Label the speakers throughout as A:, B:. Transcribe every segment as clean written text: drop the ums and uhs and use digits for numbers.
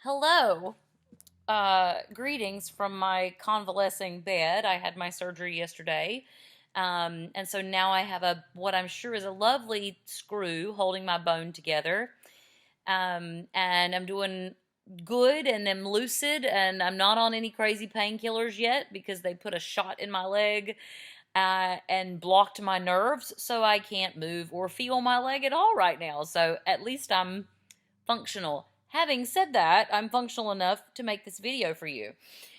A: Hello. Greetings from my convalescing bed. I had my surgery yesterday. And so now I have what I'm sure is a lovely screw holding my bone together. And I'm doing good and am lucid, and I'm not on any crazy painkillers yet because they put a shot in my leg and blocked my nerves, so I can't move or feel my leg at all right now. So at least I'm functional. Having said that, I'm functional enough to make this video for you.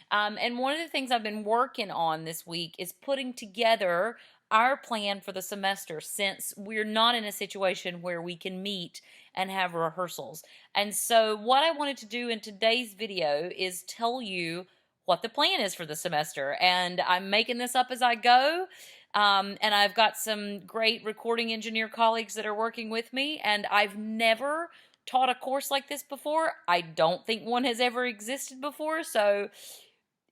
A: And one of the things I've been working on this week is putting together our plan for the semester, since we're not in a situation where we can meet and have rehearsals. And so what I wanted to do in today's video is tell you what the plan is for the semester. And I'm making this up as I go. And I've got some great recording engineer colleagues that are working with me, and I've never taught a course like this before. I don't think one has ever existed before, so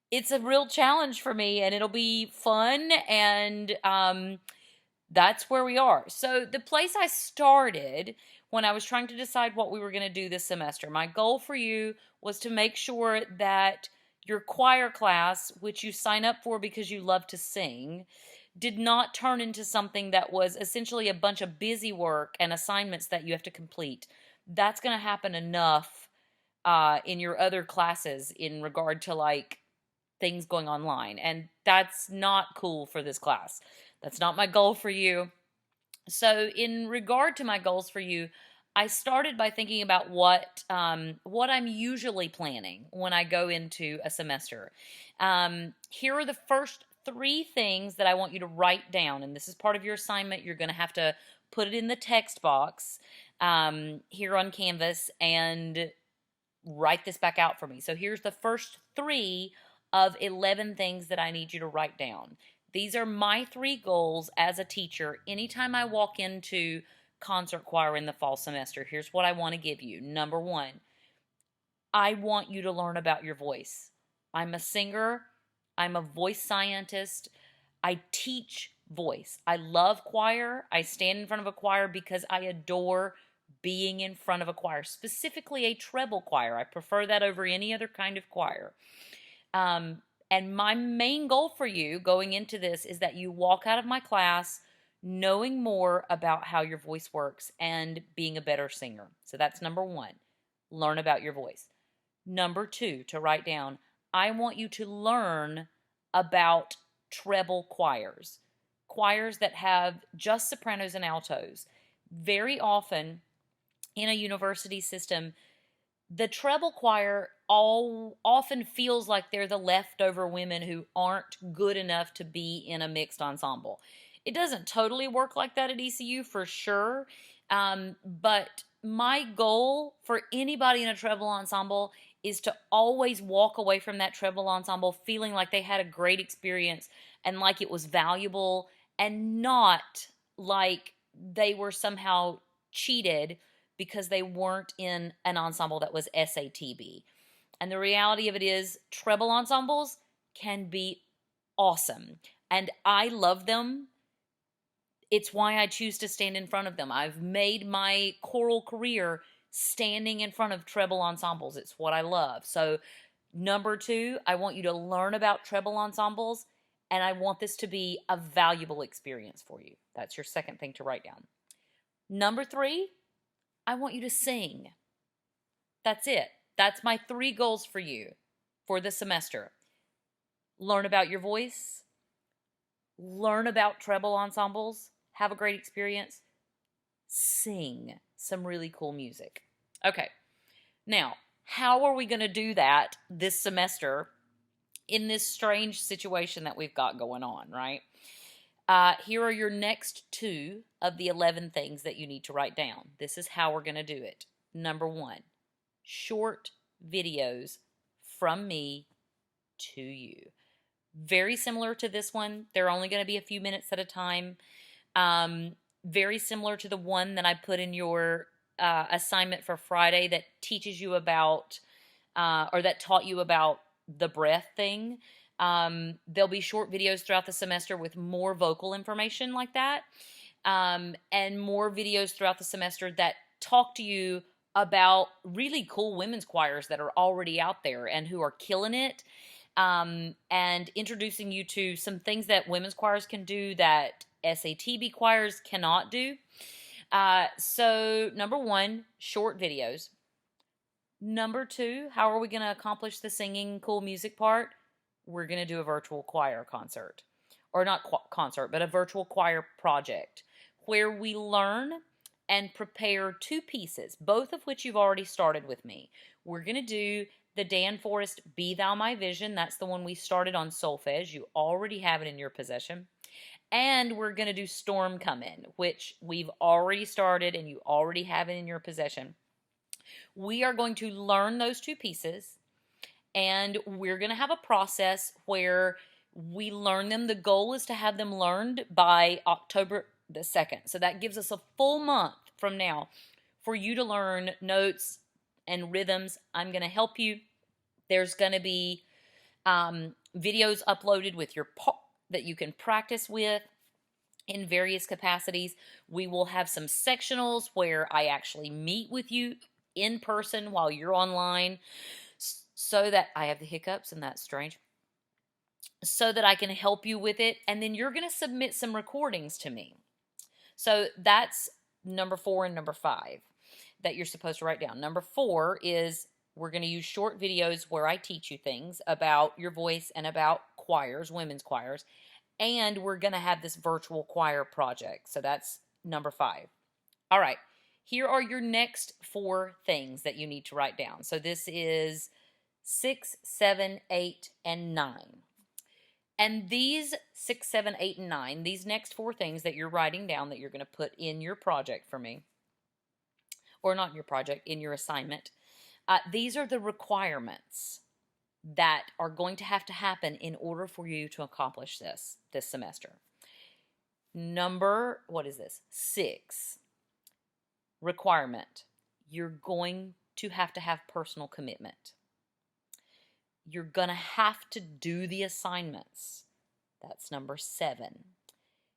A: it's a real challenge for me, and it'll be fun, and that's where we are. So the place I started when I was trying to decide what we were going to do this semester, my goal for you was to make sure that your choir class, which you sign up for because you love to sing, did not turn into something that was essentially a bunch of busy work and assignments that you have to complete. That's going to happen enough in your other classes in regard to like things going online. And that's not cool for this class. That's not my goal for you. So in regard to my goals for you, I started by thinking about what I'm usually planning when I go into a semester. Here are the first three things that I want you to write down, and this is part of your assignment. You're going to have to put it in the text box here on Canvas and write this back out for me. So here's the first three of 11 things that I need you to write down. These are my three goals as a teacher. Anytime I walk into concert choir in the fall semester, here's what I want to give you. Number one, I want you to learn about your voice. I'm a singer. I'm a voice scientist. I teach voice. I love choir. I stand in front of a choir because I adore being in front of a choir, specifically a treble choir. I prefer that over any other kind of choir. And my main goal for you going into this is that you walk out of my class knowing more about how your voice works and being a better singer. So that's number one, learn about your voice. Number two, to write down, I want you to learn about treble choirs, choirs that have just sopranos and altos. Very often in a university system, the treble choir all often feels like they're the leftover women who aren't good enough to be in a mixed ensemble. It doesn't totally work like that at ECU for sure, but my goal for anybody in a treble ensemble is to always walk away from that treble ensemble feeling like they had a great experience and like it was valuable, and not like they were somehow cheated because they weren't in an ensemble that was SATB. And the reality of it is, treble ensembles can be awesome, and I love them. It's why I choose to stand in front of them. I've made my choral career standing in front of treble ensembles. It's what I love. So, number two, I want you to learn about treble ensembles, and I want this to be a valuable experience for you. That's your second thing to write down. Number three, I want you to sing. That's it. That's my three goals for you for the semester. Learn about your voice, learn about treble ensembles, have a great experience, sing some really cool music. Okay, now, how are we going to do that this semester in this strange situation that we've got going on, right? Here are your next two of the 11 things that you need to write down. This is how we're going to do it. Number one, short videos from me to you. Very similar to this one. They're only going to be a few minutes at a time. Very similar to the one that I put in your assignment for Friday that teaches you about, or that taught you about the breath thing. There'll be short videos throughout the semester with more vocal information like that, and more videos throughout the semester that talk to you about really cool women's choirs that are already out there and who are killing it, and introducing you to some things that women's choirs can do that SATB choirs cannot do. So, number one, short videos. Number two, how are we going to accomplish the singing cool music part? We're going to do a virtual choir concert. Or not concert, but a virtual choir project where we learn and prepare two pieces, both of which you've already started with me. We're going to do the Dan Forrest Be Thou My Vision. That's the one we started on Solfege. You already have it in your possession. And we're going to do Storm Come In, which we've already started and you already have it in your possession. We are going to learn those two pieces, and we're going to have a process where we learn them. The goal is to have them learned by October the 2nd. So that gives us a full month from now for you to learn notes and rhythms. I'm going to help you. There's going to be videos uploaded with your that you can practice with in various capacities. We will have some sectionals where I actually meet with you in person while you're online, so that I have the hiccups and that's strange, so that I can help you with it. And then you're going to submit some recordings to me. So that's number 4 and number 5 that you're supposed to write down. Number 4 is we're going to use short videos where I teach you things about your voice and about choirs, women's choirs. And we're going to have this virtual choir project. So that's number 5. All right. Here are your next 4 things that you need to write down. So this is 6, 7, 8, and 9. And these 6, 7, 8, and 9, these next 4 things that you're writing down that you're going to put in your project for me, or not your project, in your assignment, these are the requirements that are going to happen in order for you to accomplish this semester. Number, what is this? 6. Requirement. You're going to have personal commitment. You're going to have to do the assignments. That's number 7.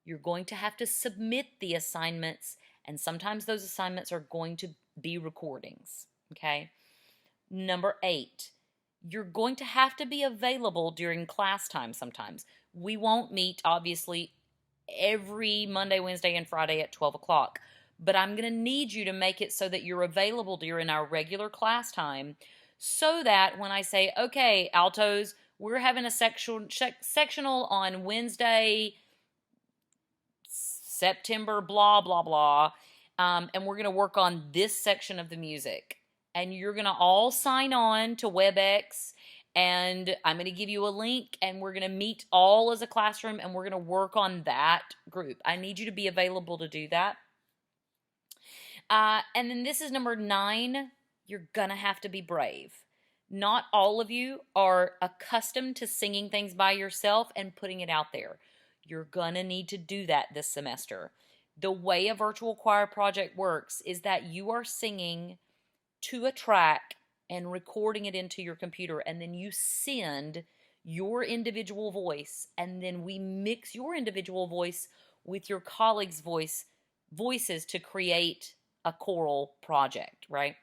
A: You're going to have to submit the assignments, and sometimes those assignments are going to be recordings, okay? Number 8, you're going to have to be available during class time sometimes. We won't meet, obviously, every Monday, Wednesday, and Friday at 12 o'clock. But I'm going to need you to make it so that you're available during our regular class time, so that when I say, okay, altos, we're having a sectional on Wednesday, September, blah, blah, blah, and we're going to work on this section of the music. And you're going to all sign on to WebEx, and I'm going to give you a link, and we're going to meet all as a classroom, and we're going to work on that group. I need you to be available to do that. And then this is number 9. You're going to have to be brave. Not all of you are accustomed to singing things by yourself and putting it out there. You're going to need to do that this semester. The way a virtual choir project works is that you are singing to a track and recording it into your computer, and then you send your individual voice, and then we mix your individual voice with your colleagues' voices to create a choral project, right?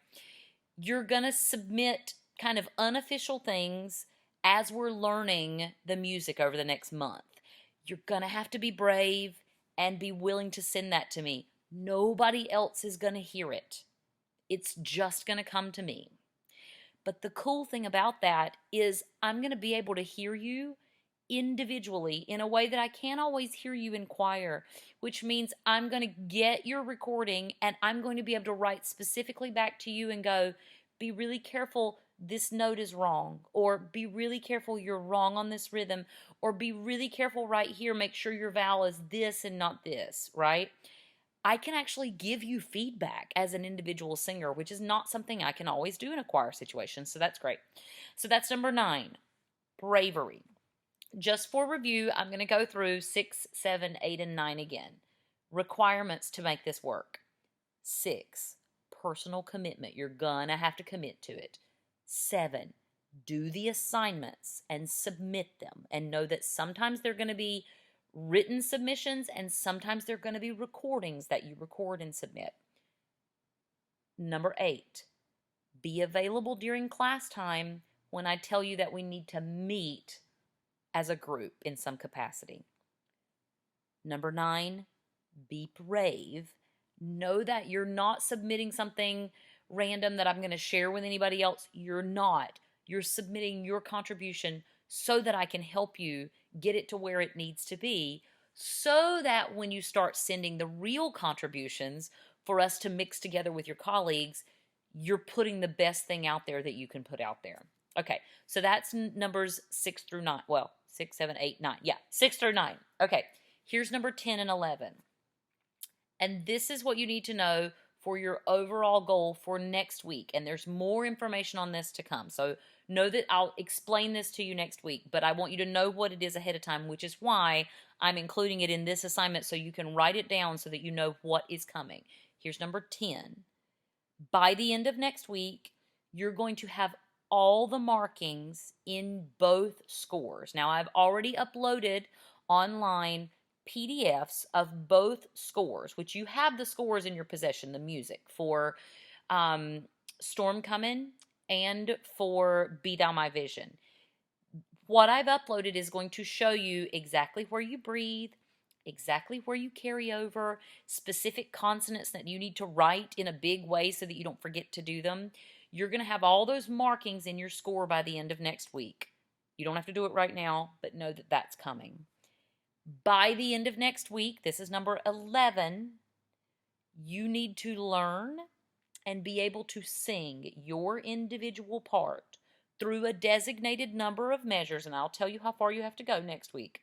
A: You're going to submit kind of unofficial things as we're learning the music over the next month. You're going to have to be brave and be willing to send that to me. Nobody else is going to hear it. It's just going to come to me. But the cool thing about that is I'm going to be able to hear you individually in a way that I can't always hear you in choir, which means I'm going to get your recording and I'm going to be able to write specifically back to you and go, be really careful, this note is wrong, or be really careful, you're wrong on this rhythm, or be really careful right here, make sure your vowel is this and not this, right? I can actually give you feedback as an individual singer, which is not something I can always do in a choir situation, so that's great. So that's number 9, bravery. Just for review, I'm going to go through 6, 7, 8, and 9 again. Requirements to make this work. 6, personal commitment. You're going to have to commit to it. 7, do the assignments and submit them, and know that sometimes they're going to be written submissions and sometimes they're going to be recordings that you record and submit. Number 8, Be available during class time when I tell you that we need to meet as a group in some capacity. Number 9, be brave. Know that you're not submitting something random that I'm going to share with anybody else. You're not. You're submitting your contribution so that I can help you get it to where it needs to be, so that when you start sending the real contributions for us to mix together with your colleagues, you're putting the best thing out there that you can put out there. Okay, so that's numbers 6 through 9. Well, 6, 7, 8, 9. Yeah, 6 through 9. Okay, here's number 10 and 11. And this is what you need to know for your overall goal for next week. And there's more information on this to come. So know that I'll explain this to you next week, but I want you to know what it is ahead of time, which is why I'm including it in this assignment so you can write it down so that you know what is coming. Here's number 10. By the end of next week, you're going to have all the markings in both scores. Now, I've already uploaded online PDFs of both scores, which you have the scores in your possession, the music for Storm Coming and for Be Thou My Vision. What I've uploaded is going to show you exactly where you breathe, exactly where you carry over, specific consonants that you need to write in a big way so that you don't forget to do them. You're going to have all those markings in your score by the end of next week. You don't have to do it right now, but know that that's coming. By the end of next week, this is number 11, you need to learn and be able to sing your individual part through a designated number of measures, and I'll tell you how far you have to go next week,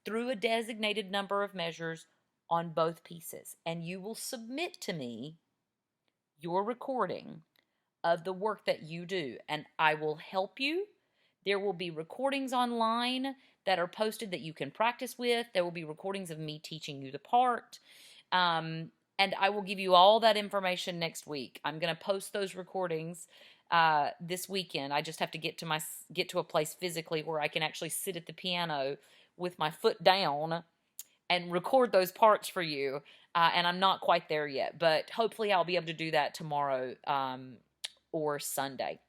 A: through a designated number of measures on both pieces. And you will submit to me your recording of the work that you do, and I will help you. There will be recordings online that are posted that you can practice with. There will be recordings of me teaching you the part. And I will give you all that information next week. I'm going to post those recordings this weekend. I just have to get to a place physically where I can actually sit at the piano with my foot down and record those parts for you. And I'm not quite there yet, but hopefully I'll be able to do that tomorrow or Sunday.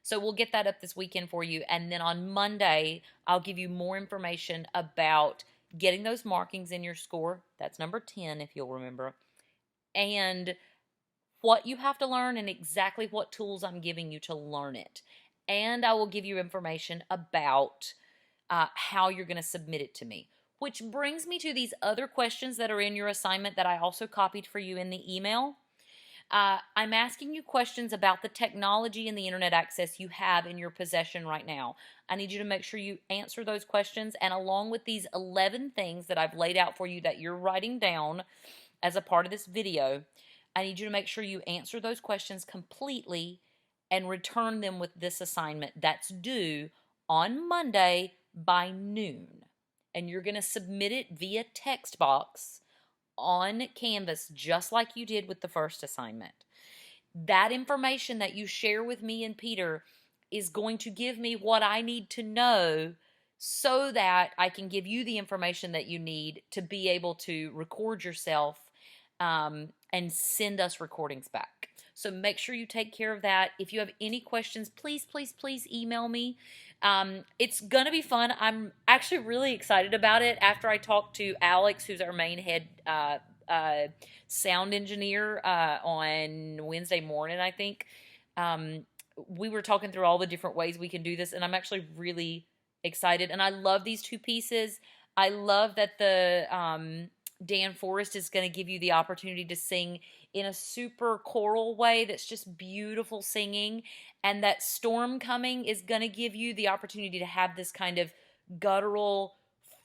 A: So we'll get that up this weekend for you. And then on Monday, I'll give you more information about getting those markings in your score. That's number 10, if you'll remember. And what you have to learn and exactly what tools I'm giving you to learn it. And I will give you information about how you're going to submit it to me. Which brings me to these other questions that are in your assignment that I also copied for you in the email. I'm asking you questions about the technology and the internet access you have in your possession right now. I need you to make sure you answer those questions, and along with these 11 things that I've laid out for you that you're writing down as a part of this video, I need you to make sure you answer those questions completely and return them with this assignment that's due on Monday by noon. And you're going to submit it via text box on Canvas, just like you did with the first assignment. That information that you share with me and Peter is going to give me what I need to know so that I can give you the information that you need to be able to record yourself and send us recordings back. So make sure you take care of that. If you have any questions, please, please, please email me. It's going to be fun. I'm actually really excited about it. After I talked to Alex, who's our main head sound engineer on Wednesday morning, I think, we were talking through all the different ways we can do this, and I'm actually really excited. And I love these two pieces. I love that the Dan Forrest is going to give you the opportunity to sing in a super choral way that's just beautiful singing, and that Storm Coming is going to give you the opportunity to have this kind of guttural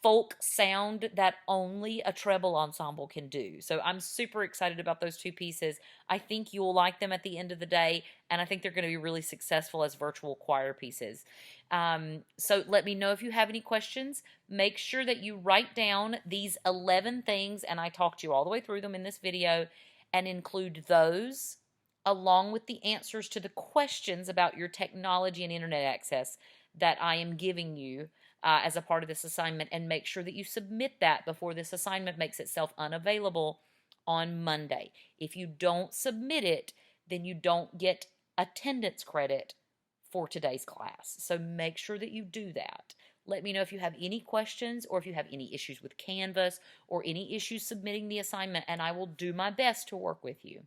A: folk sound that only a treble ensemble can do. So I'm super excited about those two pieces. I think you'll like them at the end of the day, and I think they're going to be really successful as virtual choir pieces. So let me know if you have any questions. Make sure that you write down these 11 things, and I talked you all the way through them in this video, and include those along with the answers to the questions about your technology and internet access that I am giving you as a part of this assignment, and make sure that you submit that before this assignment makes itself unavailable on Monday. If you don't submit it, then you don't get attendance credit for today's class. So make sure that you do that. Let me know if you have any questions or if you have any issues with Canvas or any issues submitting the assignment, and I will do my best to work with you.